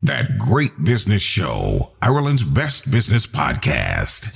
That Great Business Show, Ireland's best business podcast.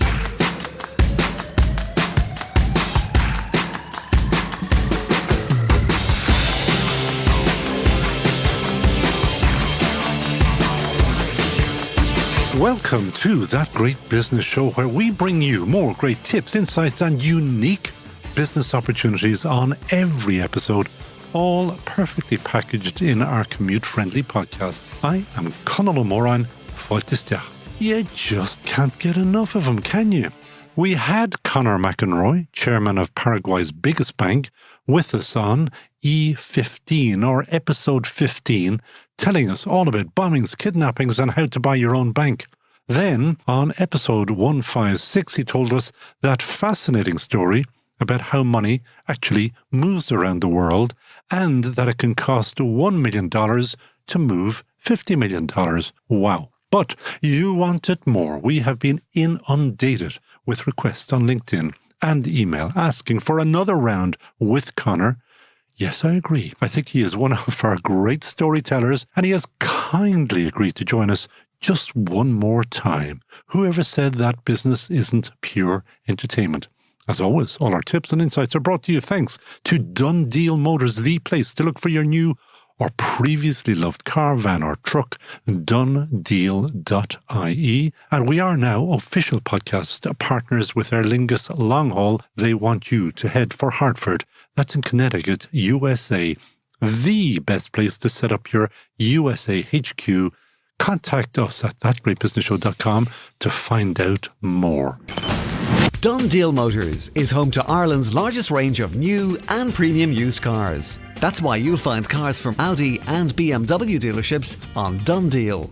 Welcome to That Great Business Show, where we bring you more great tips, insights, and unique business opportunities on every episode, all perfectly packaged in our commute-friendly podcast. I am Conor O'Moran, Forestry. You just can't get enough of him, can you? We had Conor McEnroy, chairman of Paraguay's biggest bank, with us on E15, or episode 15, telling us all about bombings, kidnappings, and how to buy your own bank. Then, on episode 156, he told us that fascinating story about how money actually moves around the world and that it can cost $1 million to move $50 million. Wow. But you wanted more. We have been inundated with requests on LinkedIn and email asking for another round with Conor. Yes, I agree. I think he is one of our great storytellers, and he has kindly agreed to join us just one more time. Whoever said that business isn't pure entertainment? As always, all our tips and insights are brought to you thanks to Done Deal Motors, the place to look for your new or previously loved car, van or truck, donedeal.ie. And we are now official podcast partners with Aer Lingus Long Haul. They want you to head for Hartford. That's in Connecticut, USA. The best place to set up your USA HQ. Contact us at thatgreatbusinessshow.com to find out more. Done Deal Motors is home to Ireland's largest range of new and premium used cars. That's why you'll find cars from Audi and BMW dealerships on Done Deal.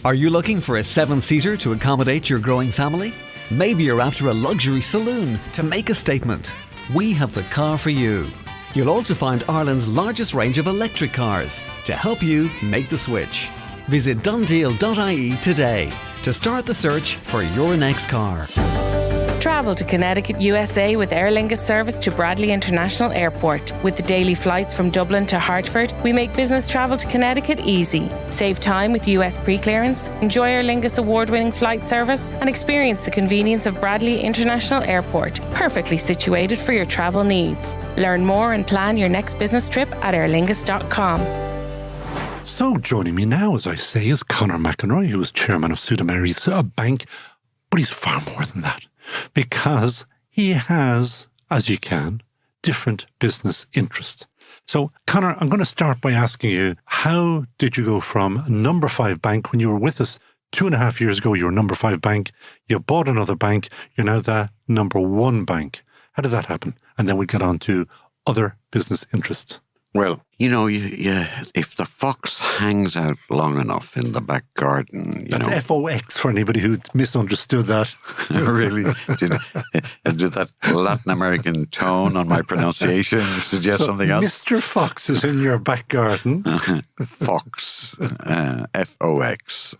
Are you looking for a 7-seater to accommodate your growing family? Maybe you're after a luxury saloon to make a statement. We have the car for you. You'll also find Ireland's largest range of electric cars to help you make the switch. Visit donedeal.ie today to start the search for your next car. Travel to Connecticut, USA with Aer Lingus service to Bradley International Airport. With the daily flights from Dublin to Hartford, we make business travel to Connecticut easy. Save time with US pre-clearance, enjoy Aer Lingus award-winning flight service, and experience the convenience of Bradley International Airport, perfectly situated for your travel needs. Learn more and plan your next business trip at aerlingus.com. So joining me now, as I say, is Conor McEnroy, who is chairman of Sudameris, a bank, but he's far more than that. Because he has, as you can, different business interests. So, Conor, I'm going to start by asking you, how did you go from number 5 bank when you were with us 2.5 years ago? You were number 5 bank, you bought another bank, you're now the number 1 bank. How did that happen? And then we get on to other business interests. Well, you know, if the fox hangs out long enough in the back garden, That's FOX for anybody who misunderstood that. Really? Did that Latin American tone on my pronunciation suggest something else? Mr. Fox is in your back garden. Fox, F-O-X,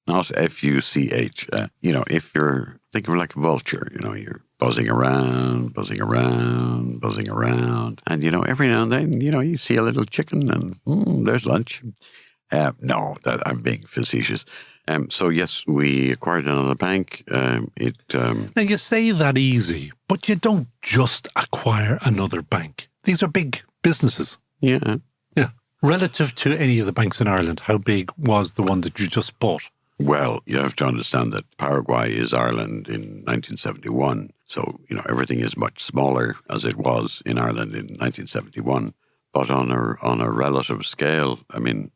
not F-U-C-H. If you're, think of it like a vulture, you're buzzing around. And, every now and then, you see a little chicken and there's lunch. No, I'm being facetious. So, yes, we acquired another bank. Now, you say that easy, but you don't just acquire another bank. These are big businesses. Yeah. Yeah. Relative to any of the banks in Ireland, how big was the one that you just bought? Well, you have to understand that Paraguay is Ireland in 1971. So, everything is much smaller as it was in Ireland in 1971. But on a relative scale, the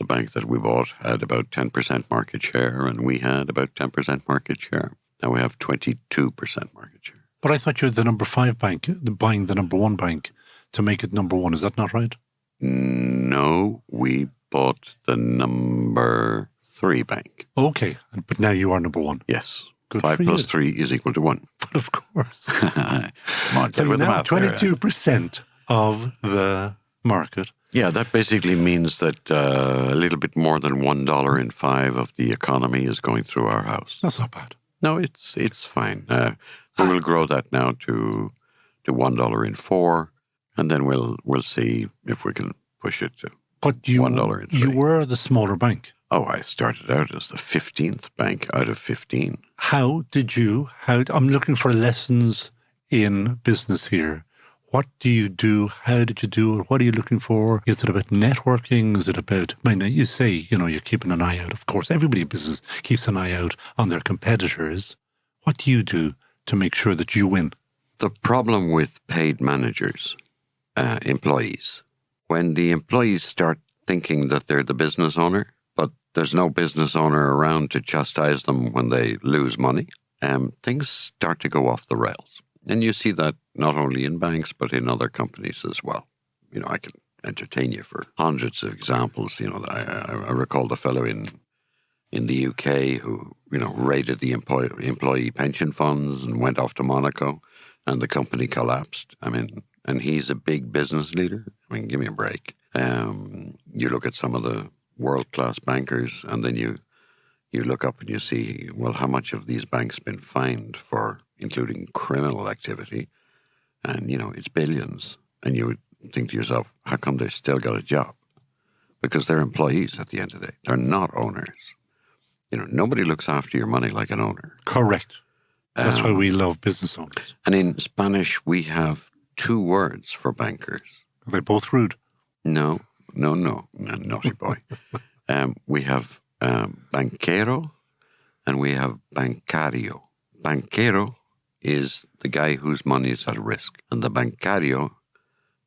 bank that we bought had about 10% market share and we had about 10% market share. Now we have 22% market share. But I thought you're the number 5 bank, buying the number 1 bank to make it number 1. Is that not right? No, we bought the number 3 bank. Okay, but now you are number 1. Yes. Good 5 plus 3 is equal to 1. But of course. Come on, so you're with the now math 22% of the market. Yeah, that basically means that a little bit more than $1 in 5 of the economy is going through our house. That's not bad. No, it's fine. We will grow that now to $1 in 4, and then we'll see if we can push it to $1 in 3. You were the smaller bank. Oh, I started out as the 15th bank out of 15. I'm looking for lessons in business here. What do you do? How did you do it? What are you looking for? Is it about networking? Is it about, you say, you're keeping an eye out. Of course, everybody in business keeps an eye out on their competitors. What do you do to make sure that you win? The problem with paid managers, employees, when the employees start thinking that they're the business owner, but there's no business owner around to chastise them when they lose money, things start to go off the rails. And you see that not only in banks, but in other companies as well. I can entertain you for hundreds of examples. I recall the fellow in the UK who, raided the employee pension funds and went off to Monaco, and the company collapsed. And he's a big business leader. Give me a break. You look at some of the world-class bankers, and then you look up and you see, well, how much have these banks been fined for, including criminal activity? And, it's billions. And you would think to yourself, how come they still got a job? Because they're employees at the end of the day. They're not owners. Nobody looks after your money like an owner. Correct. That's why we love business owners. And in Spanish, we have 2 words for bankers. Are they both rude? No, naughty boy. We have banquero and we have bancario. Banquero is the guy whose money is at risk, and the bancario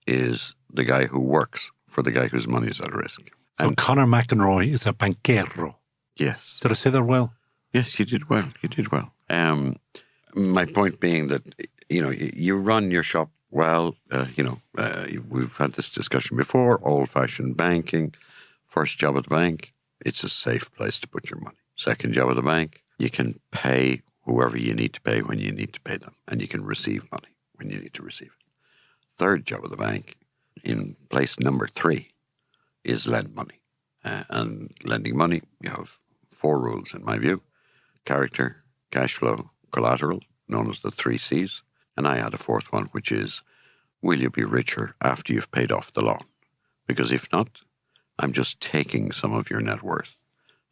is the guy who works for the guy whose money is at risk. So Conor McEnroy is a banquero. Yes. Did I say that well? Yes, you did well. My point being that, you run your shop well. We've had this discussion before, old-fashioned banking. First job at the bank, it's a safe place to put your money. Second job at the bank, you can pay whoever you need to pay when you need to pay them, and you can receive money when you need to receive it. Third job at the bank, in place number 3, is lend money. And lending money, you have 4 rules in my view: character, cash flow, collateral, known as the 3 C's. And I add a 4th one, which is, will you be richer after you've paid off the loan? Because if not, I'm just taking some of your net worth.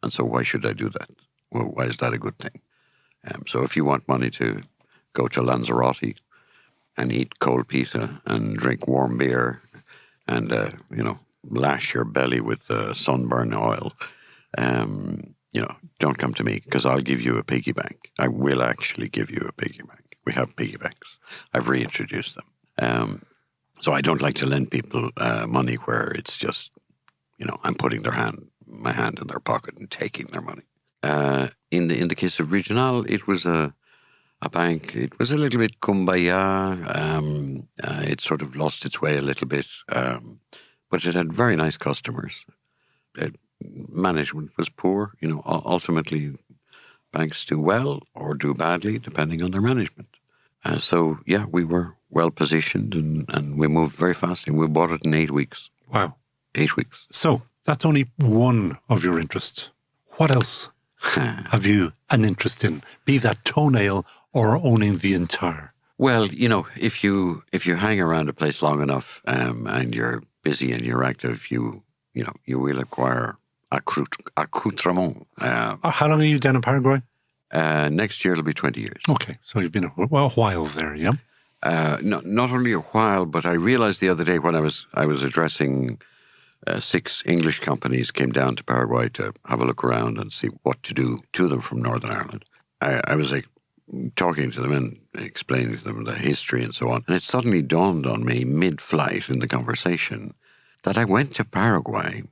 And so why should I do that? Well, why is that a good thing? So if you want money to go to Lanzarote and eat cold pizza and drink warm beer and, lash your belly with sunburn oil, don't come to me, because I'll give you a piggy bank. I will actually give you a piggy bank. We have piggy banks. I've reintroduced them. So I don't like to lend people money where it's just, I'm putting my hand in their pocket and taking their money. In the case of Regional, it was a bank. It was a little bit kumbaya. It sort of lost its way a little bit, but it had very nice customers. Management was poor. Ultimately, banks do well or do badly depending on their management. We were well positioned and we moved very fast, and we bought it in 8 weeks. Wow. 8 weeks. So that's only one of your interests. What else have you an interest in? Be that toenail or owning the entire? Well, if you hang around a place long enough and you're busy and you're active, you will acquire accoutrement. How long are you down in Paraguay? Next year it'll be 20 years. Okay, so you've been a while there, yeah? Not only a while, but I realized the other day when I was addressing 6 English companies came down to Paraguay to have a look around and see what to do to them from Northern Ireland. I was talking to them and explaining to them the history and so on. And it suddenly dawned on me mid-flight in the conversation that I went to Paraguay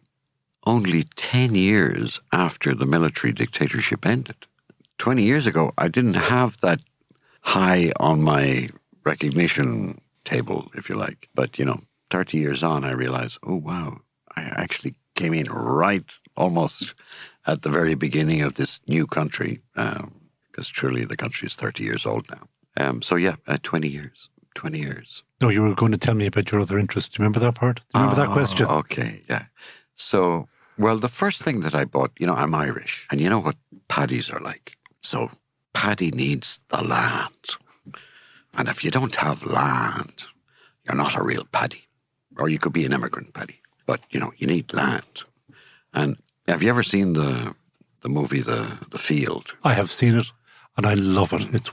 only 10 years after the military dictatorship ended. 20 years ago, I didn't have that high on my recognition table, if you like. But, 30 years on, I realized, oh, wow, I actually came in right almost at the very beginning of this new country, because truly the country is 30 years old now. 20 years. 20 years. No, you were going to tell me about your other interest. Do you remember that part? Do you remember that question? Okay, yeah. So, the first thing that I bought, I'm Irish, and you know what paddies are like. So, paddy needs the land. And if you don't have land, you're not a real paddy. Or you could be an immigrant paddy. But, you need land. And Have you ever seen the movie The Field? I have seen it, and I love it. It's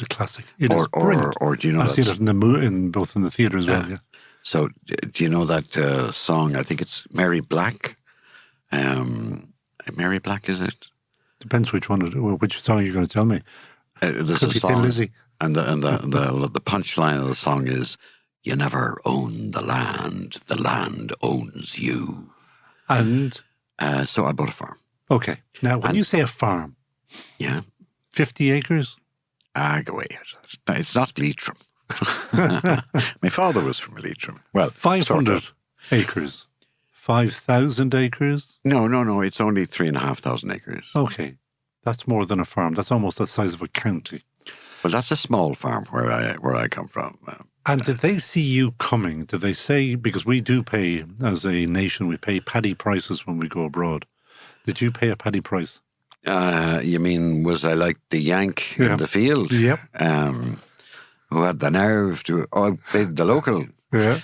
a classic. It is brilliant. Or do you know I've seen it both in the theatre as well. Yeah. So do you know that song? I think it's Mary Black. Mary Black, is it? Depends which song you're going to tell me. There's Could a be song, Thin Lizzy. and the punchline of the song is, "You never own the land owns you." And so I bought a farm. okay, now when you say a farm, Yeah. 50 acres. Go away. It's not Leitrim. My father was from Leitrim. Well, 500 sort of. acres. 5,000 acres. No. It's only 3,500 acres. Okay, that's more than a farm. That's almost the size of a county. Well, that's a small farm where I come from. And did they see you coming? Did they say, because we do pay, as a nation, we pay paddy prices when we go abroad. Did you pay a paddy price? You mean, was I like the Yank in the field? Yep. Who had the nerve to outbid the local? Yeah.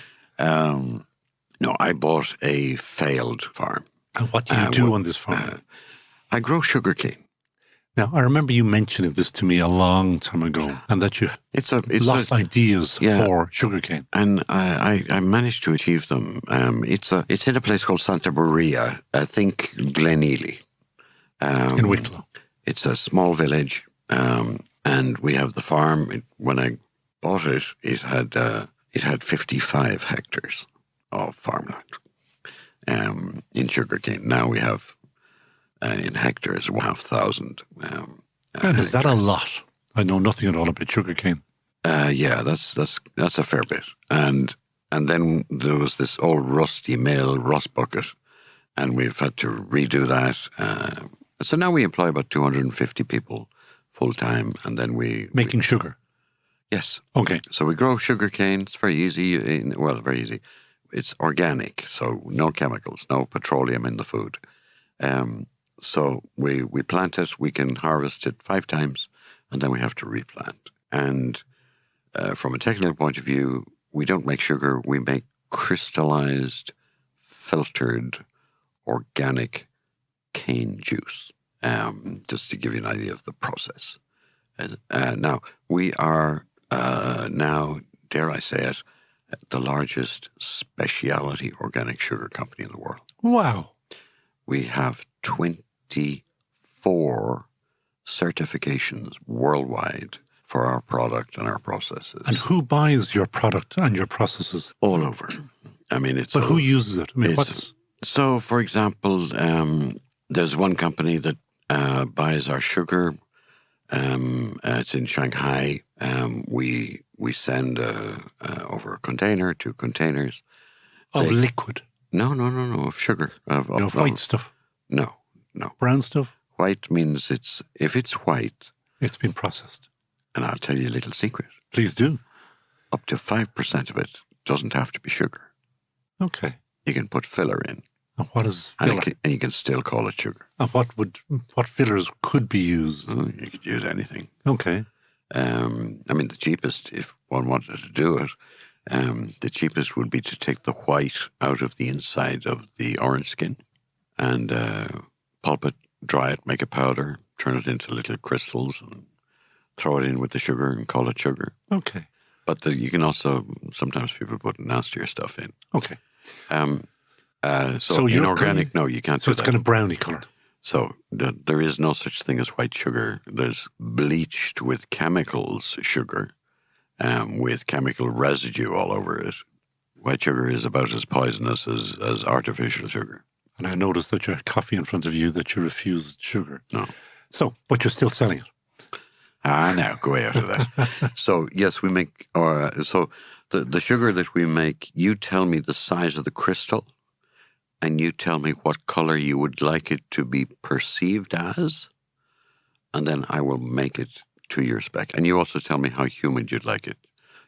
No, I bought a failed farm. And what do you do on this farm? I grow sugarcane. Now, I remember you mentioning this to me a long time ago, and that you It's ideas for sugarcane. And I managed to achieve them. It's in a place called Santa Maria, I think Glenealy. In Wicklow. It's a small village, and we have the farm. When I bought it, it had 55 hectares of farmland in sugarcane. Now we have in hectares 1,500. And is that a lot? I know nothing at all about sugarcane. Yeah, that's a fair bit. And then there was this old rusty mill, rust bucket, and we've had to redo that. So now we employ about 250 people full time, and then making sugar. Yes. Okay. So we grow sugarcane. It's very easy. Very easy. It's organic, so no chemicals, no petroleum in the food. So we plant it. We can harvest it 5 times, and then we have to replant. And from a technical point of view, we don't make sugar. We make crystallized, filtered, organic cane juice. Just to give you an idea of the process. Now we are now, dare I say it, the largest specialty organic sugar company in the world. Wow. We have 24 certifications worldwide for our product and our processes. And who buys your product and your processes? All over. I mean, it's... But who uses it? I mean, So, for example, there's one company that buys our sugar. It's in Shanghai. We send over a container, 2 containers. Of liquid? No, of sugar. Of white stuff? No. Brown stuff? White means if it's white... It's been processed. And I'll tell you a little secret. Please do. Up to 5% of it doesn't have to be sugar. Okay. You can put filler in. And what is filler? And you can still call it sugar. And what fillers could be used? Oh, you could use anything. Okay. I mean, the cheapest, if one wanted to do it, the cheapest would be to take the white out of the inside of the orange skin and pulp it, dry it, make a powder, turn it into little crystals and throw it in with the sugar and call it sugar. Okay. But you can also, sometimes people put nastier stuff in. Okay. So in organic, no, you can't do that. So it's kind of brownie colour. So there is no such thing as white sugar. There's bleached with chemicals sugar, with chemical residue all over it. White sugar is about as poisonous as artificial sugar. And I noticed that you had coffee in front of you that you refused sugar. No. So, but you're still selling it. Now, go way out of that. So, yes, we make, so the sugar that we make, you tell me the size of the crystal, and you tell me what color you would like it to be perceived as, and then I will make it to your spec. And you also tell me how humid you'd like it.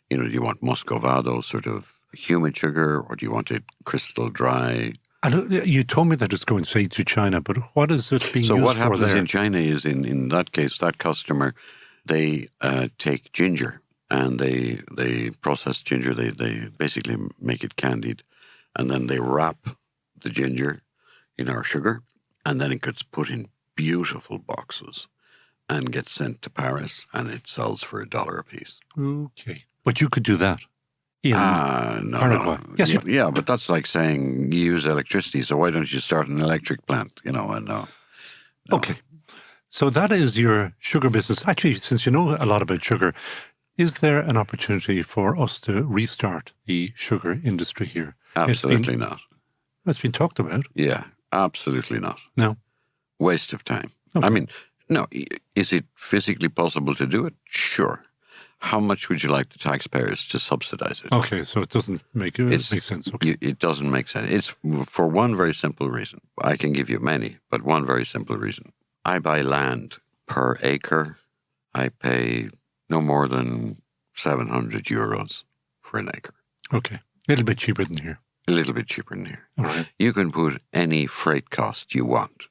Do you want Muscovado, sort of humid sugar, or do you want it crystal dry? And you told me that it's going, say, to China, but what is it being used for there? So what happens in China is, in that case, that customer, they take ginger and they process ginger. They basically make it candied, and then they wrap the ginger in our sugar, and then it gets put in beautiful boxes and gets sent to Paris, and it sells for $1 a piece. Okay. But you could do that in No, Paraguay. no. Yes, Yeah, but that's like saying you use electricity, so why don't you start an electric plant, and no. Okay. So that is your sugar business. Actually, since you know a lot about sugar, is there an opportunity for us to restart the sugar industry here? Absolutely not. It's been talked about. Yeah, absolutely not. No. Waste of time. Okay. I mean, no, is it physically possible to do it? Sure. How much would you like the taxpayers to subsidize it? Okay, so it doesn't make sense. Okay. It doesn't make sense. It's for one very simple reason. I can give you many, but one very simple reason. I buy land per acre. I pay no more than €700 for an acre. Okay. A little bit cheaper than here. A little bit cheaper than here. All right. You can put any freight cost you want.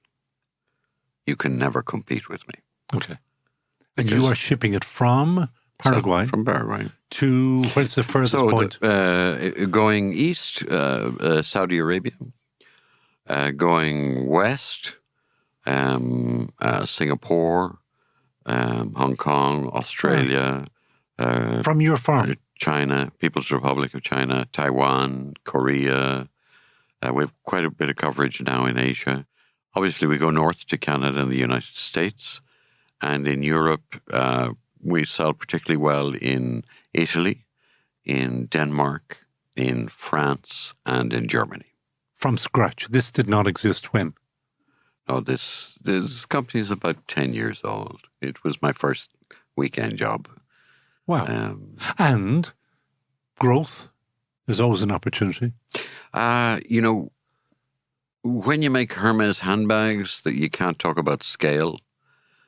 You can never compete with me. Okay. And you are shipping it from Paraguay? From Paraguay. To, where's the furthest point? Going east, Saudi Arabia. Going west, Singapore, Hong Kong, Australia. From your farm? China, People's Republic of China, Taiwan, Korea. We have quite a bit of coverage now in Asia. Obviously, we go north to Canada and the United States. And in Europe, we sell particularly well in Italy, in Denmark, in France, and in Germany. From Scratch. This did not exist when? Oh, this company is about 10 years old. It was my first weekend job. Wow. And growth, there's always an opportunity. When you make Hermes handbags, that you can't talk about scale.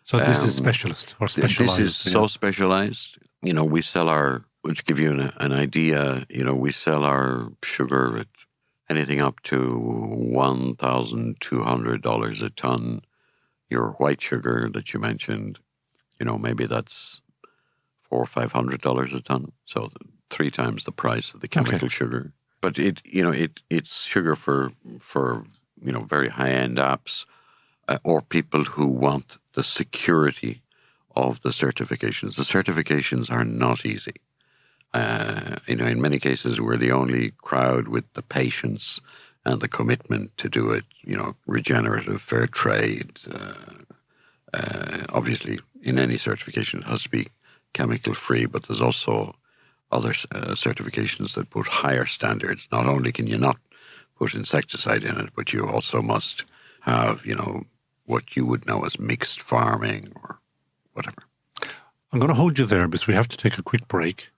So this is specialist or specialized? This is so specialized. We sell to give you an idea, we sell our sugar at anything up to $1,200 a ton. Your white sugar that you mentioned, maybe that's $400 or $500 a ton. So 3 times the price of the chemical sugar. But it's sugar for very high-end apps or people who want the security of the certifications. The certifications are not easy. In many cases, we're the only crowd with the patience and the commitment to do it, regenerative, fair trade. Obviously, in any certification, it has to be chemical-free, but there's also other certifications that put higher standards. Not only can you not put insecticide in it, but you also must have, what you would know as mixed farming or whatever. I'm going to hold you there because we have to take a quick break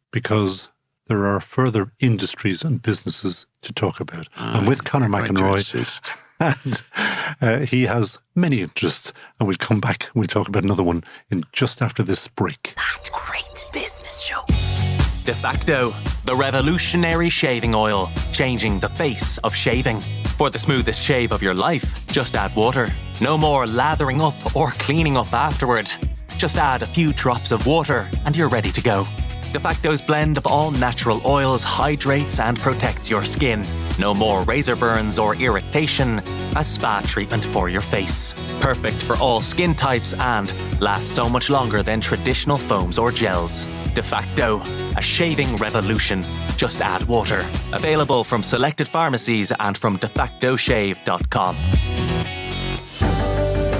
because there are further industries and businesses to talk about. I'm with Conor McEnroy, and he has many interests, and we'll come back and we'll talk about another one in just after this break. That Great Business Show. De facto, the revolutionary shaving oil, changing the face of shaving. For the smoothest shave of your life, just add water. No more lathering up or cleaning up afterward. Just add a few drops of water and you're ready to go. De facto's blend of all natural oils hydrates and protects your skin. No more razor burns or irritation. A spa treatment for your face. Perfect for all skin types and lasts so much longer than traditional foams or gels. De facto, a shaving revolution. Just add water. Available from selected pharmacies and from defactoshave.com.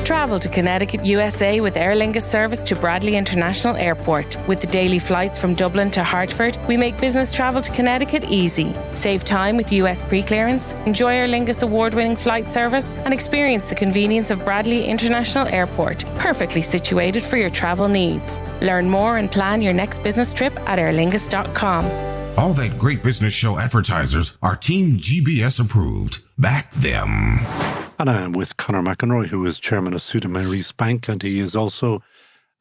Travel to Connecticut, USA with Aer Lingus service to Bradley International Airport. With the daily flights from Dublin to Hartford, we make business travel to Connecticut easy. Save time with US pre-clearance, enjoy Aer Lingus award-winning flight service, and experience the convenience of Bradley International Airport, perfectly situated for your travel needs. Learn more and plan your next business trip at airlingus.com. All that Great Business Show advertisers are Team GBS approved. Back them. And I am with Conor McEnroy, who is chairman of Sudameris Bank, and he is also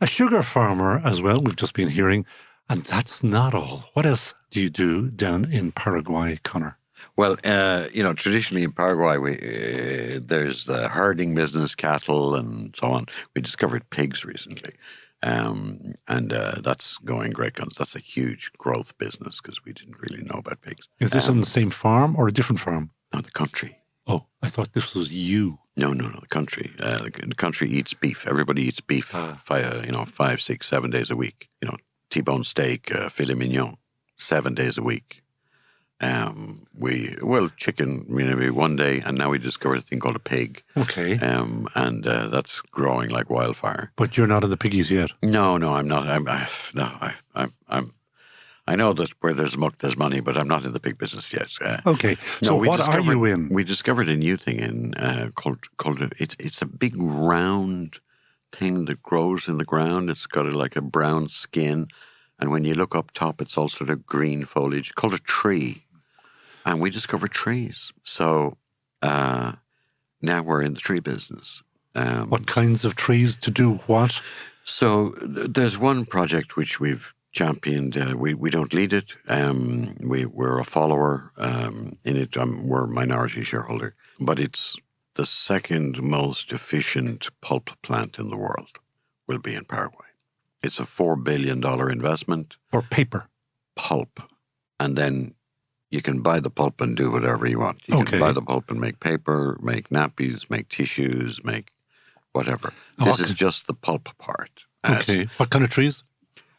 a sugar farmer as well, we've just been hearing. And that's not all. What else do you do down in Paraguay, Conor? Well, traditionally in Paraguay, there's the herding business, cattle and so on. We discovered pigs recently. And that's going great guns. That's a huge growth business because we didn't really know about pigs. Is this on the same farm or a different farm? No, the country. Oh, I thought this was you. No. The country. The country eats beef. Everybody eats beef. 5, 6, 7 days a week. T-bone steak, filet mignon, 7 days a week. Chicken maybe one day, and now we discovered a thing called a pig. Okay. And that's growing like wildfire. But you're not in the piggies yet. No, I'm not. I know that where there's muck, there's money, but I'm not in the pig business yet. Okay. So what are you in? We discovered a new thing called it's a big round thing that grows in the ground. It's got like a brown skin, and when you look up top, it's all sort of green foliage. Called a tree, and we discovered trees. So now we're in the tree business. What kinds of trees to do what? So there's one project which we've championed. We don't lead it. We're a follower in it. We're a minority shareholder. But it's the second most efficient pulp plant in the world will be in Paraguay. It's a $4 billion investment. For paper? Pulp. And then you can buy the pulp and do whatever you want. You can buy the pulp and make paper, make nappies, make tissues, make whatever. This is just the pulp part. Okay. What kind of trees?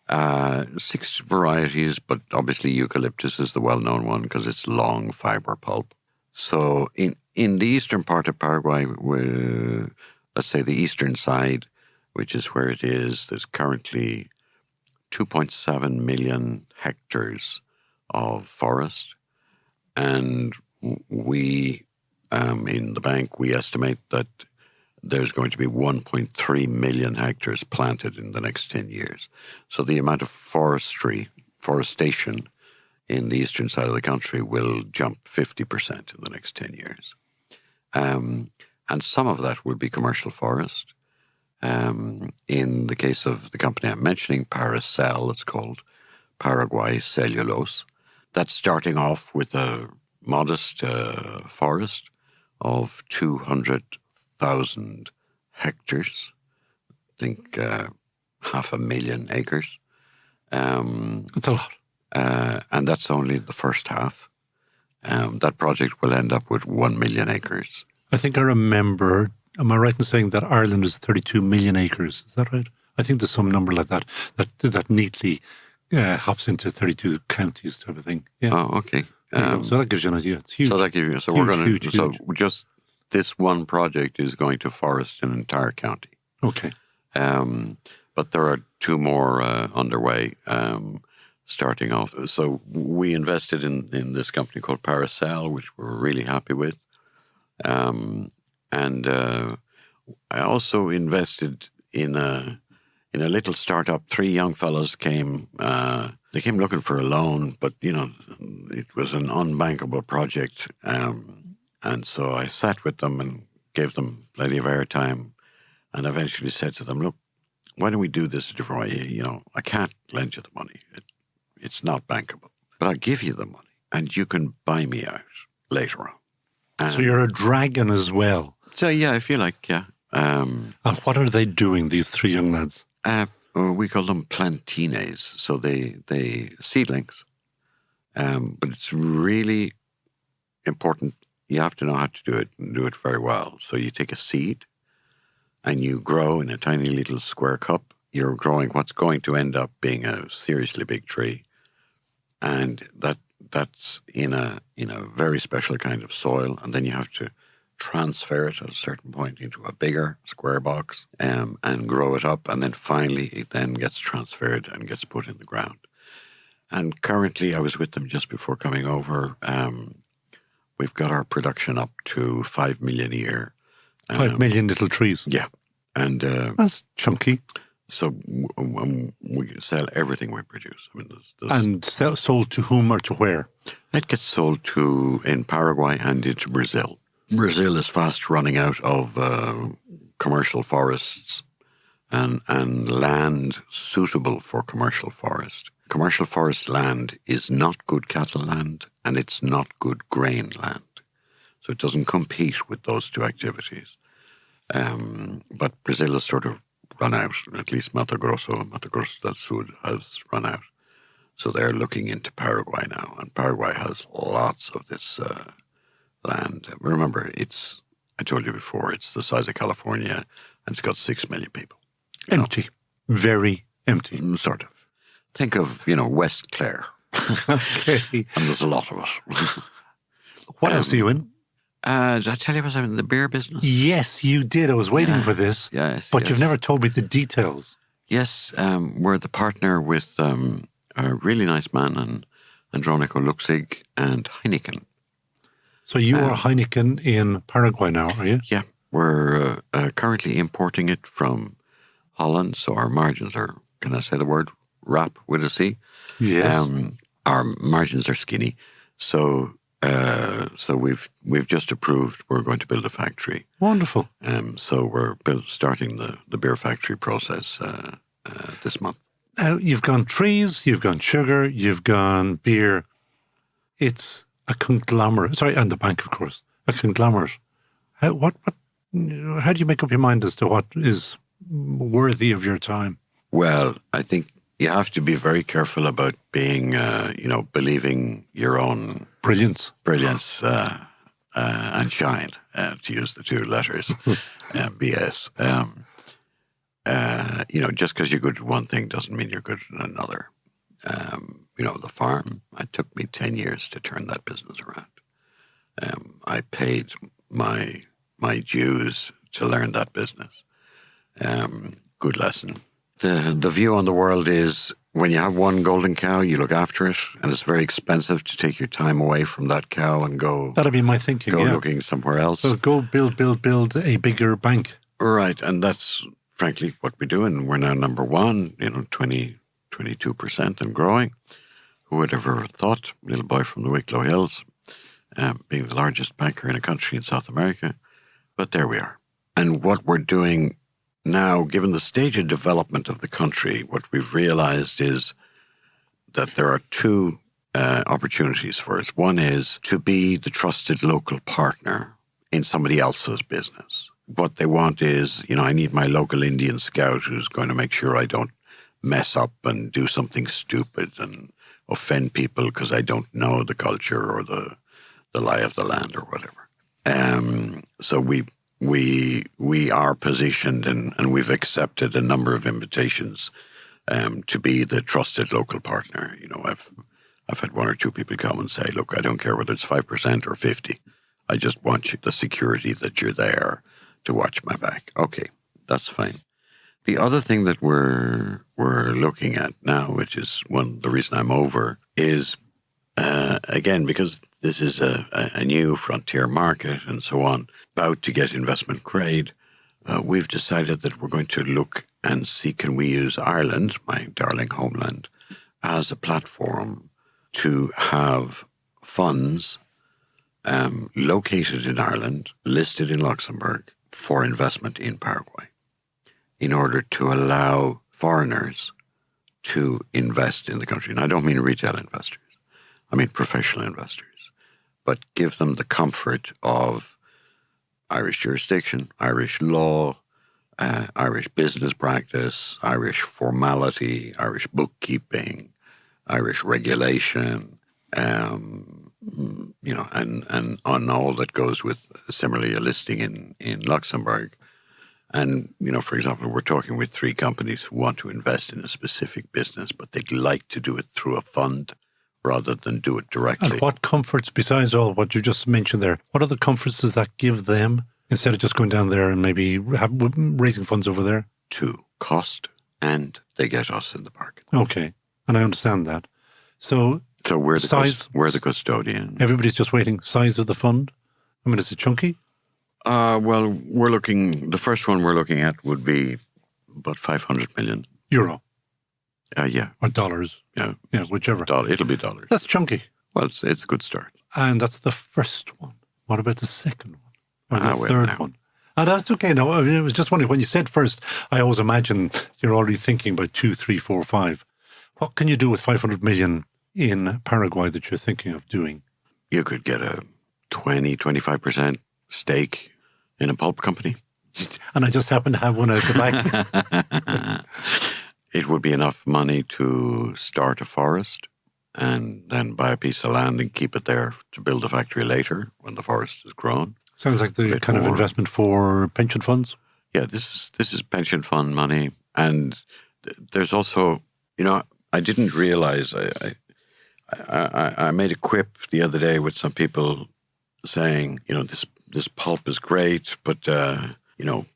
6 varieties, but obviously eucalyptus is the well-known one because it's long fiber pulp. So in the eastern part of Paraguay, let's say the eastern side, which is where it is, there's currently 2.7 million hectares of forest. And we, in the bank, we estimate that there's going to be 1.3 million hectares planted in the next 10 years. So the amount of forestation in the eastern side of the country will jump 50% in the next 10 years. And some of that will be commercial forest. In the case of the company I'm mentioning, Paracel, it's called Paraguay Cellulose. That's starting off with a modest forest of 200,000 hectares. I think 500,000 acres. That's a lot. And that's only the first half. That project will end up with 1 million acres. I think I remember, am I right in saying that Ireland is 32 million acres? Is that right? I think there's some number like that neatly hops into 32 counties type of thing. Yeah. Oh, okay. So that gives you an idea. It's huge. So just this one project is going to forest an entire county. Okay. But there are 2 more underway starting off. So we invested in this company called Paracel, which we're really happy with. And I also invested in a little startup. 3 young fellows came. They came looking for a loan, but it was an unbankable project. And so I sat with them and gave them plenty of airtime, and eventually said to them, "Look, why don't we do this a different way? I can't lend you the money. It's not bankable, but I'll give you the money, and you can buy me out later on." So you're a dragon as well. So yeah, I feel like and what are they doing, these 3 young lads? We call them plantines, so they seedlings. But it's really important. You have to know how to do it and do it very well. So you take a seed and you grow in a tiny little square cup. You're growing what's going to end up being a seriously big tree. And that's in a very special kind of soil. And then you have to transfer it at a certain point into a bigger square box and grow it up. And then finally it then gets transferred and gets put in the ground. And currently I was with them just before coming over. We've got our production up to 5 million a year. 5 million little trees? Yeah. And that's chunky. So we sell everything we produce. I mean, and sold to whom or to where? It gets sold in Paraguay and into Brazil. Brazil is fast running out of commercial forests and land suitable for commercial forest. Commercial forest land is not good cattle land and it's not good grain land. So it doesn't compete with those 2 activities. But Brazil has sort of run out, at least Mato Grosso del Sul has run out. So they're looking into Paraguay now, and Paraguay has lots of this land. Remember, I told you before, it's the size of California and it's got 6 million people. Empty. Very empty. Sort of. Think of, West Clare. Okay. And there's a lot of it. What else are you in? Did I tell you I was in the beer business? Yes, you did. I was waiting for this. Yes. But you've never told me the details. Yes, we're the partner with a really nice man, Andronico Luxig and Heineken. So you are Heineken in Paraguay now, are you? Yeah, we're currently importing it from Holland, so our margins are, can I say the word, rap with a C? Yes. Our margins are skinny. So we've just approved we're going to build a factory. Wonderful. So we're starting the beer factory process this month. Now, you've gone trees, you've gone sugar, you've gone beer. It's a conglomerate. Sorry, and the bank, of course. A conglomerate. How do you make up your mind as to what is worthy of your time? Well, I think you have to be very careful about being, believing your own Brilliance and shine, to use the 2 letters, BS. Just because you're good at one thing doesn't mean you're good at another. The farm, it took me 10 years to turn that business around. I paid my dues to learn that business. Good lesson. The view on the world is when you have one golden cow, you look after it, and it's very expensive to take your time away from that cow and go. That'd be my thinking. Go looking somewhere else. So go build a bigger bank. Right, and that's frankly what we're doing. We're now number 1, 22% and growing. Who would ever thought? Little boy from the Wicklow Hills, being the largest banker in a country in South America. But there we are. And what we're doing now, given the stage of development of the country, what we've realized is that there are 2 opportunities for us. One is to be the trusted local partner in somebody else's business. What they want is, I need my local Indian scout who's going to make sure I don't mess up and do something stupid and offend people because I don't know the culture or the lie of the land or whatever. So we are positioned and we've accepted a number of invitations to be the trusted local partner. I've had 1 or 2 people come and say, look, I don't care whether it's 5% or 50. I just want the security that you're there to watch my back. Okay, that's fine. The other thing that we're looking at now, which is the reason I'm over, is again, because this is a new frontier market and so on, about to get investment grade, we've decided that we're going to look and see, can we use Ireland, my darling homeland, as a platform to have funds located in Ireland, listed in Luxembourg, for investment in Paraguay, in order to allow foreigners to invest in the country. And I don't mean retail investors. I mean professional investors. But give them the comfort of Irish jurisdiction, Irish law, Irish business practice, Irish formality, Irish bookkeeping, Irish regulation, and on all that goes with similarly a listing in Luxembourg. And, for example, we're talking with 3 companies who want to invest in a specific business, but they'd like to do it through a fund rather than do it directly. And what comforts, besides all what you just mentioned there, what other comforts does that give them instead of just going down there and maybe raising funds over there? 2, cost, and they get us in the bargain. Okay, and I understand that. So we're the custodian. Everybody's just waiting. Size of the fund? I mean, is it chunky? Well, the first one we're looking at would be about 500 million. Euro? Yeah. Or dollars? Yeah. Yeah, whichever. It'll be dollars. That's chunky. Well, it's a good start. And that's the first one. What about the second one? Or the well, third now. one? And that's okay. No, I mean, I was just wondering, when you said first, I always imagine you're already thinking about 2, 3, 4, 5. What can you do with 500 million in Paraguay that you're thinking of doing? You could get a 20-25% stake in a pulp company. And I just happen to have one out the back. It would be enough money to start a forest and then buy a piece of land and keep it there to build the factory later when the forest is grown. Sounds like the kind of investment for pension funds. Yeah, this is pension fund money, and there's also, I didn't realize. I made a quip the other day with some people saying, this pulp is great, but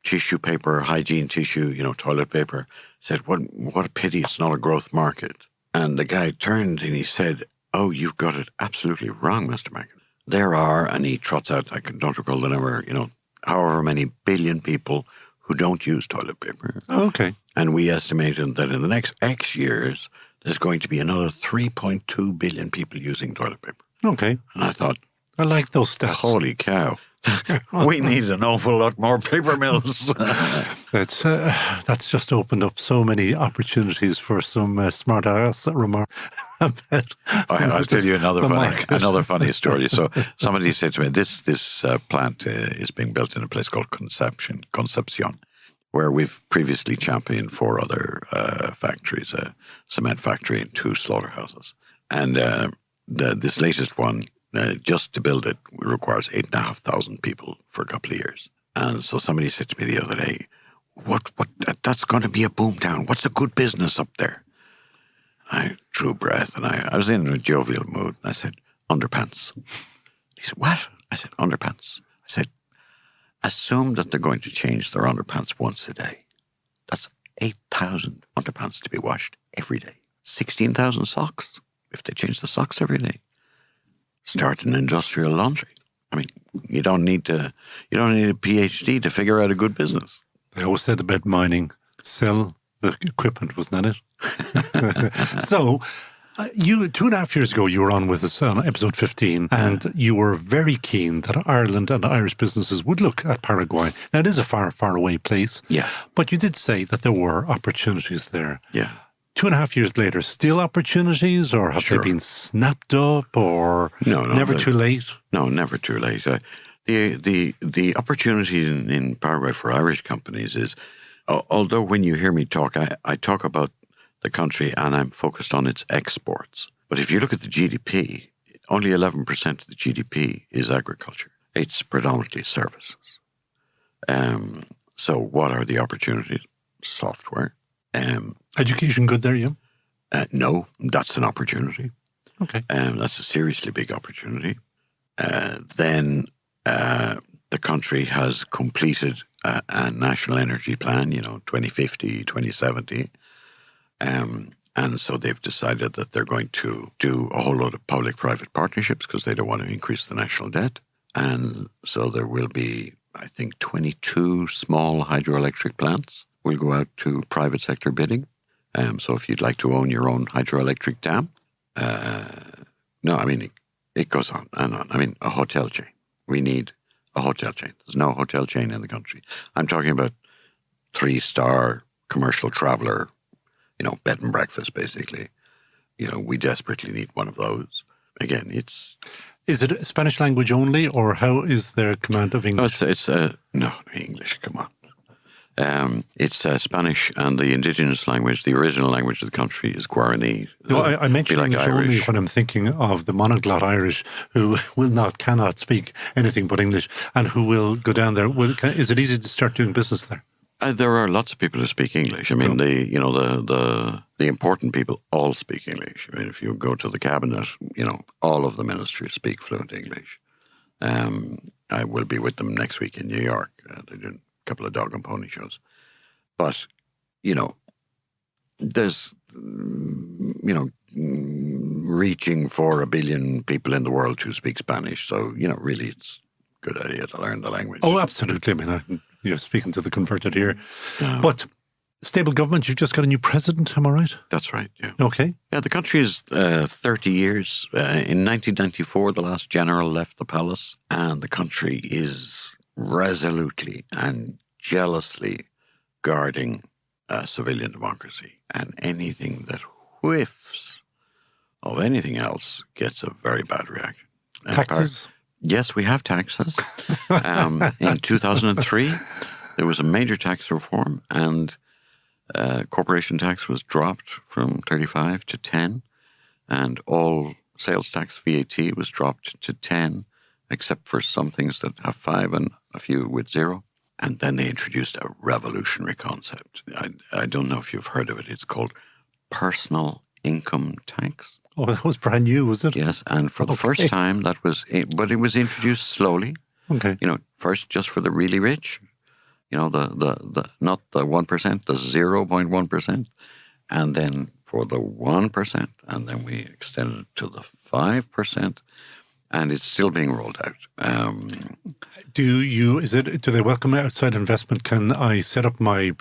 tissue paper, hygiene tissue, toilet paper. Said, what a pity it's not a growth market. And the guy turned and he said, "Oh, you've got it absolutely wrong, Mr. McEnroy. There are," and he trots out, I don't recall the number, however many billion people who don't use toilet paper. Okay. And we estimated that in the next X years, there's going to be another 3.2 billion people using toilet paper. Okay. And I thought, I like those stats. holy cow. We need an awful lot more paper mills. That's just opened up so many opportunities for some smart ass remark. I'll tell you another funny story. So somebody said to me, this plant is being built in a place called Concepcion, where we've previously championed 4 other factories, a cement factory and 2 slaughterhouses. And this latest one, just to build it, requires 8,500 people for a couple of years. And so somebody said to me the other day, "What? That's going to be a boom town. What's a good business up there?" I drew a breath, and I was in a jovial mood. And I said, "Underpants." He said, "What?" I said, "Underpants." I said, "Assume that they're going to change their underpants once a day. That's 8,000 underpants to be washed every day. 16,000 socks if they change the socks every day. Start an industrial laundry. I mean, you don't need a PhD to figure out a good business." They always said about mining, sell the equipment, wasn't that it? So, you 2.5 years ago, you were on with us on episode 15, and you were very keen that Ireland and Irish businesses would look at Paraguay. Now, it is a far, far away place. Yeah. But you did say that there were opportunities there. Yeah. 2.5 years later, still opportunities, or have they been snapped up, or no, never too late? No, never too late. The opportunity in Paraguay for Irish companies is, although when you hear me talk, I talk about the country and I'm focused on its exports. But if you look at the GDP, only 11% of the GDP is agriculture. It's predominantly services. So what are the opportunities? Software. Education good there, yeah? No, that's an opportunity. Okay. That's a seriously big opportunity. Then the country has completed a national energy plan, 2050, 2070. And so they've decided that they're going to do a whole lot of public-private partnerships because they don't want to increase the national debt. And so there will be, I think, 22 small hydroelectric plants will go out to private sector bidding. So if you'd like to own your own hydroelectric dam, it goes on and on. I mean, a hotel chain. We need a hotel chain. There's no hotel chain in the country. I'm talking about 3-star commercial traveler, bed and breakfast, basically. We desperately need one of those. Again, it's... Is it Spanish language only, or how is their command of English? No, English, come on. It's Spanish, and the indigenous language, the original language of the country is Guarani. No, I mentioned English Irish. only when I'm thinking of the monoglot Irish who cannot speak anything but English, and who will go down there. Is it easy to start doing business there? There are lots of people who speak English. I mean, the important people all speak English. I mean, if you go to the cabinet, all of the ministries speak fluent English. I will be with them next week in New York. They're doing a couple of dog and pony shows. But, there's, reaching for 1 billion people in the world who speak Spanish. So, really, it's a good idea to learn the language. Oh, absolutely. I mean, you're speaking to the converted here. But stable government, you've just got a new president, am I right? That's right, yeah. Okay. Yeah, the country is 30 years. In 1994, the last general left the palace, and the country is resolutely and jealously guarding civilian democracy. And anything that whiffs of anything else gets a very bad reaction. Taxes? Yes, we have taxes. In 2003, there was a major tax reform, and corporation tax was dropped from 35 to 10. and all sales tax VAT was dropped to 10, except for some things that have 5 and a few with 0. And then they introduced a revolutionary concept. I don't know if you've heard of it. It's called personal income tax. Oh, that was brand new, was it? Yes, and for the first time but it was introduced slowly. Okay. First just for the really rich, the not the 1%, the 0.1%, and then for the 1%, and then we extended it to the 5%, and it's still being rolled out. Do they welcome outside investment? Can I set up my,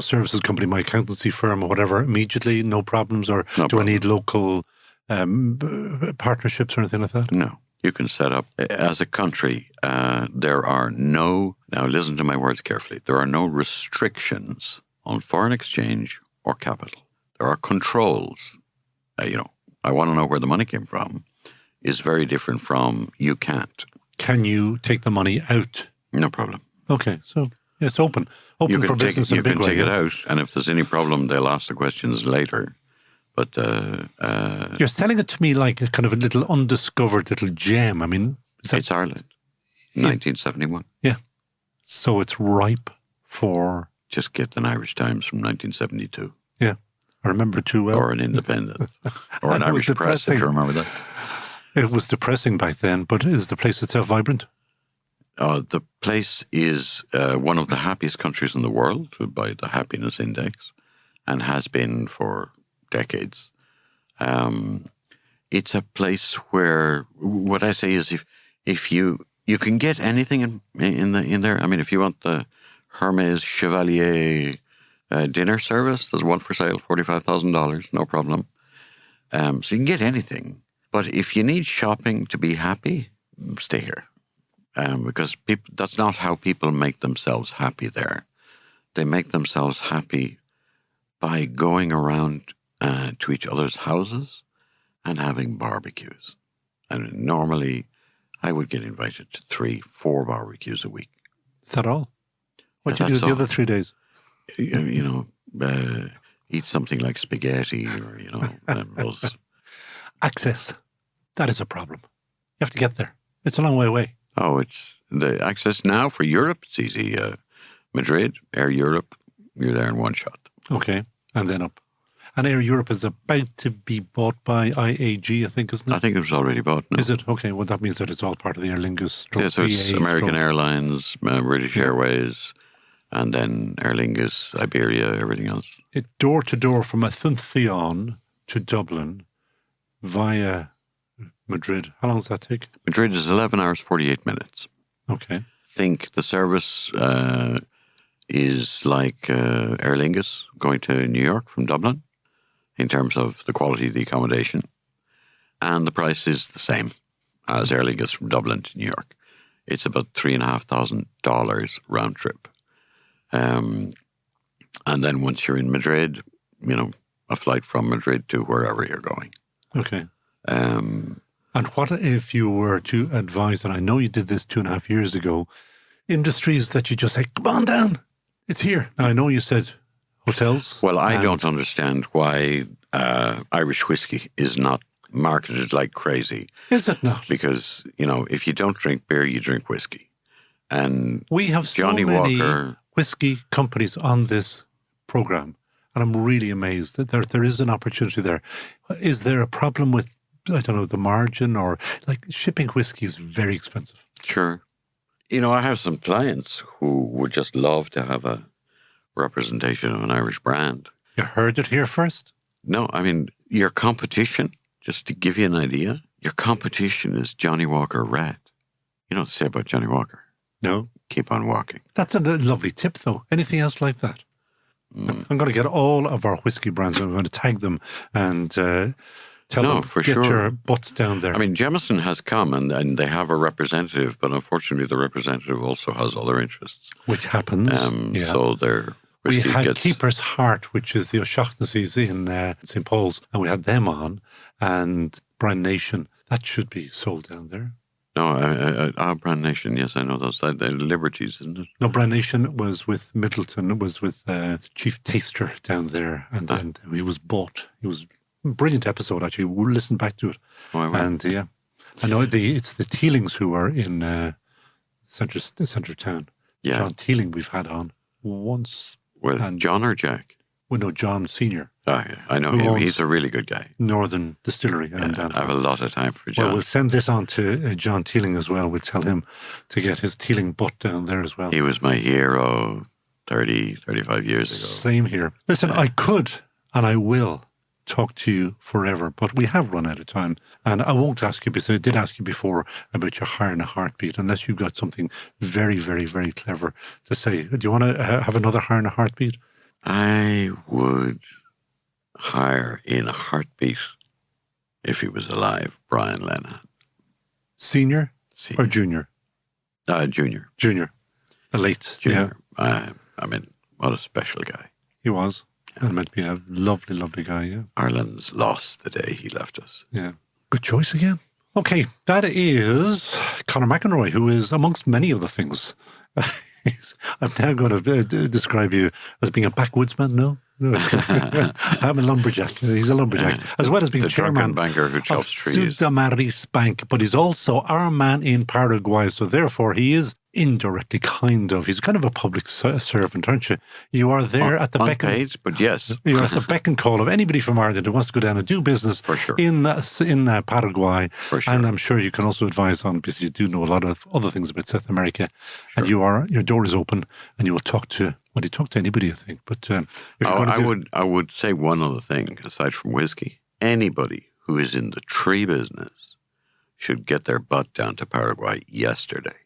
services company, my accountancy firm or whatever immediately? No problems? Or do I need local partnerships or anything like that? No. You can set up, as a country, there are now listen to my words carefully, there are no restrictions on foreign exchange or capital. There are controls. I want to know where the money came from is very different from you can't. Can you take the money out? No problem. Okay, so it's open for business in a big way. You can take it out, and if there's any problem, they'll ask the questions later. But you're selling it to me like a kind of a little undiscovered little gem. I mean, it's Ireland, 1971. Yeah, so it's ripe for. Just get an Irish Times from 1972. Yeah, I remember it too well. Or an Independent, or an Irish Press, if you remember that. It was depressing back then, but is the place itself vibrant? The place is one of the happiest countries in the world by the happiness index, and has been for decades. It's a place where what I say is if you can get anything in there. I mean, if you want the Hermes Chevalier dinner service, there's one for sale, $45,000, no problem. So you can get anything. But if you need shopping to be happy, stay here. Because that's not how people make themselves happy there. They make themselves happy by going around to each other's houses and having barbecues. And normally I would get invited to 3-4 barbecues a week. Is that all? What do you do the other 3 days? Eat something like spaghetti or, those. Access. That is a problem. You have to get there. It's a long way away. Oh, it's the access now for Europe. It's easy. Madrid, Air Europe, you're there in one shot. Okay, and then up. And Air Europe is about to be bought by IAG, I think, isn't it? I think it was already bought. No. Is it? Okay, well, that means that it's all part of the Aer Lingus. Yeah, so it's American Airlines, British Airways, and then Aer Lingus, Iberia, everything else. It door to door from Athuntheon to Dublin via Madrid. How long does that take? Madrid is 11 hours, 48 minutes. Okay. Think the service is like Aer Lingus going to New York from Dublin in terms of the quality of the accommodation. And the price is the same as Aer Lingus from Dublin to New York. It's about $3,500 round trip. And then once you're in Madrid, a flight from Madrid to wherever you're going. Okay. And what if you were to advise, and I know you did this 2.5 years ago, industries that you just say, come on down, it's here. Now, I know you said hotels. Well, I don't understand why Irish whiskey is not marketed like crazy. Is it not? Because, if you don't drink beer, you drink whiskey. And we have Johnny many Walker, whiskey companies on this program, and I'm really amazed that there is an opportunity there. Is there a problem with, I don't know, the margin, or like shipping whiskey is very expensive? Sure. I have some clients who would just love to have a representation of an Irish brand. You heard it here first? No, I mean, your competition, just to give you an idea, your competition is Johnny Walker Red. You know what to say about Johnny Walker? No. Keep on walking. That's a lovely tip, though. Anything else like that? I'm going to get all of our whiskey brands, I'm going to tag them and tell them, get your butts down there. I mean, Jameson has come and they have a representative, but unfortunately the representative also has other interests. Which happens. So their whiskey we had Keeper's Heart, which is the O'Shaughnessy's in St. Paul's, and we had them on, and Brand Nation. That should be sold down there. No, Brand Nation, yes, I know those. Liberties, isn't it? No, Brand Nation was with Middleton. It was with Chief Taster down there, and then he was bought. He was Brilliant episode, actually. We'll listen back to it. Oh, I will. And I know it's the Teelings who are in centre town. Yeah. John Teeling we've had on once. Well, and John or Jack? Well, no, John Senior. Oh, yeah. I know Who him. owns He's a really good guy. Northern Distillery. And, I have a lot of time for John. well, we'll send this on to John Teeling as well. We'll tell him to get his Teeling butt down there as well. He was my hero 30, 35 years ago. Same here. Listen, I could and I will talk to you forever, but we have run out of time. And I won't ask you, because I did ask you before about your hire and a heartbeat, unless you've got something very, very, very clever to say. Do you want to have another hire and a heartbeat? I would hire in a heartbeat, if he was alive, Brian Lenihan. Senior or Junior. junior? Junior. Junior. The late. Junior. Yeah, I mean, what a special guy. he was. And meant to be a lovely, lovely guy, yeah. Ireland's lost the day he left us. Yeah. Good choice again. Okay, that is Conor McEnroy, who is, amongst many other things, I'm now going to describe you as being a backwoodsman, no? I'm a lumberjack. He's a lumberjack. As well as being the chairman drunken banker who of chops trees. Sudameris Bank, but he's also our man in Paraguay, so therefore he is indirectly he's kind of a public servant, aren't you? You are there at the beck and but yes. you're at the beck and call of anybody from Ireland who wants to go down and do business For sure. in Paraguay. For sure. And I'm sure you can also advise on, because you do know a lot of other things about South America. Sure. And your door is open, and you will talk to anybody, I think. But I would say one other thing aside from whiskey. Anybody who is in the tree business should get their butt down to Paraguay yesterday.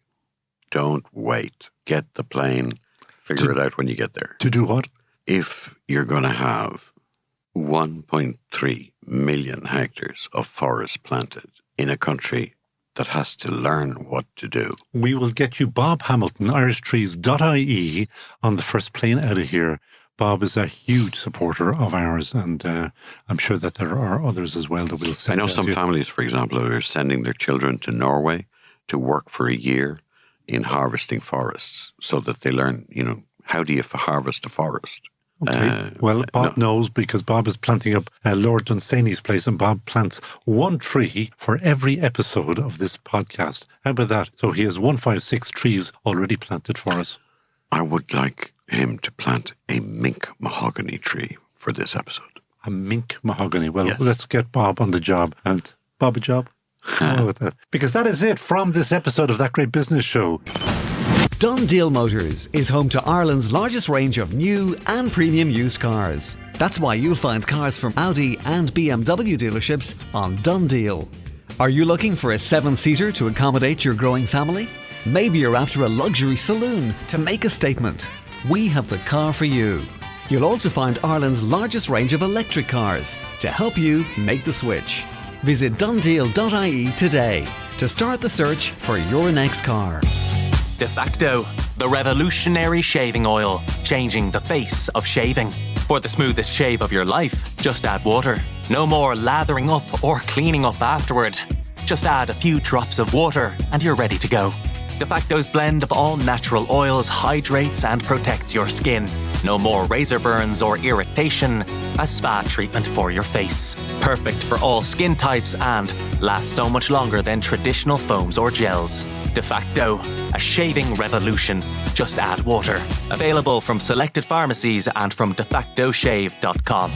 Don't wait. Get the plane. Figure it out when you get there. To do what? If you're going to have 1.3 million hectares of forest planted in a country that has to learn what to do. We will get you Bob Hamilton, trees.He, on the first plane out of here. Bob is a huge supporter of ours, and I'm sure that there are others as well that we'll send. I know some families, for example, are sending their children to Norway to work for a year in harvesting forests so that they learn, how do you harvest a forest? Okay. Well, Bob knows, because Bob is planting up Lord Dunsany's place, and Bob plants one tree for every episode of this podcast. How about that? So he has 156 trees already planted for us. I would like him to plant a mink mahogany tree for this episode. A mink mahogany. Well, yes. Let's get Bob on the job. And Bob a job? Because that is it from this episode of That Great Business Show. Done Deal Motors is home to Ireland's largest range of new and premium used cars. That's why you'll find cars from Audi and BMW dealerships on Done Deal. Are you looking for a 7-seater to accommodate your growing family? Maybe you're after a luxury saloon to make a statement. We have the car for you. You'll also find Ireland's largest range of electric cars to help you make the switch. Visit donedeal.ie today to start the search for your next car. De facto, the revolutionary shaving oil, changing the face of shaving. For the smoothest shave of your life, just add water. No more lathering up or cleaning up afterward. Just add a few drops of water and you're ready to go. De facto's blend of all natural oils hydrates and protects your skin. No more razor burns or irritation. A spa treatment for your face. Perfect for all skin types and lasts so much longer than traditional foams or gels. De facto, a shaving revolution. Just add water. Available from selected pharmacies and from defactoshave.com.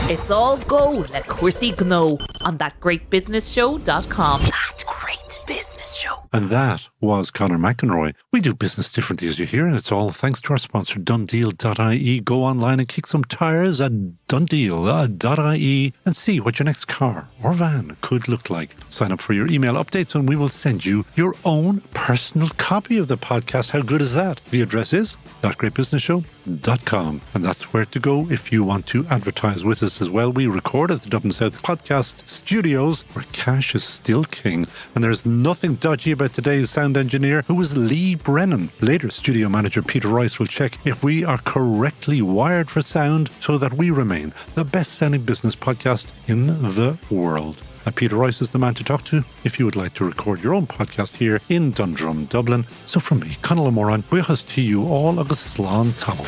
It's all go like Chrissy Gno on thatgreatbusinessshow.com. That Great Business Show. And that was Conor McEnroy. We do business differently, as you hear, and it's all thanks to our sponsor, donedeal.ie. Go online and kick some tires at donedeal.ie and see what your next car or van could look like. Sign up for your email updates and we will send you your own personal copy of the podcast. How good is that? The address is thatgreatbusinessshow.com, and that's where to go if you want to advertise with us as well. We record at the Dublin South Podcast Studios, where cash is still king, and there's nothing dodgy about today's sound engineer, who is Lee Brennan. Later, studio manager Peter Rice will check if we are correctly wired for sound so that we remain the best-sounding business podcast in the world. And Peter Rice is the man to talk to if you would like to record your own podcast here in Dundrum, Dublin. So from me, Conal Moran, buchas to you all agus slán tamil.